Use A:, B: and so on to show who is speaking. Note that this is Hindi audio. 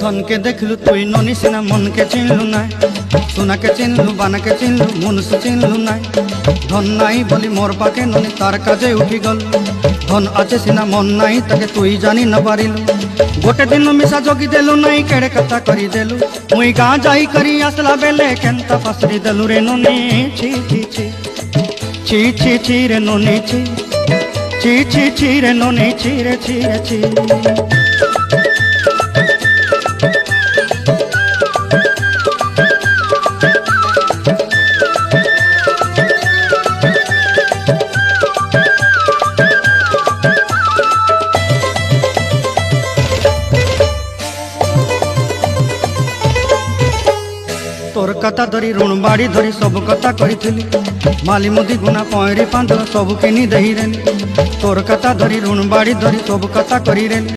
A: धन के देखलु तुई ननी सिना मन के चिन्हलु नाय सोना के चिन्हलु बाना के चिन्हलु मनुष्य चिन्हलु नाय धन नाई बोली मोर पाके ननी तार काजे उठी गल धन आचे सिना मन नाई ताके तुई जानी न पारिलु गोटे दिन मिसा जोगी देलु नाई केड़े कथा करी देलु मुई गाँ जाई करी आसला बेले केंता फसरी देलु रे ननी छी छी छी छी छी छी रे ननी छी छी छी छी रे ननी छी रे छी रे छी। तोर कथा धरी ऋण बाड़ी धरी सब कथा करी माली मुदी गुना पयरी पांद सब किनी दही रेली तोर कथा धरी ऋण बाड़ी धरी सब कथा करी रेली।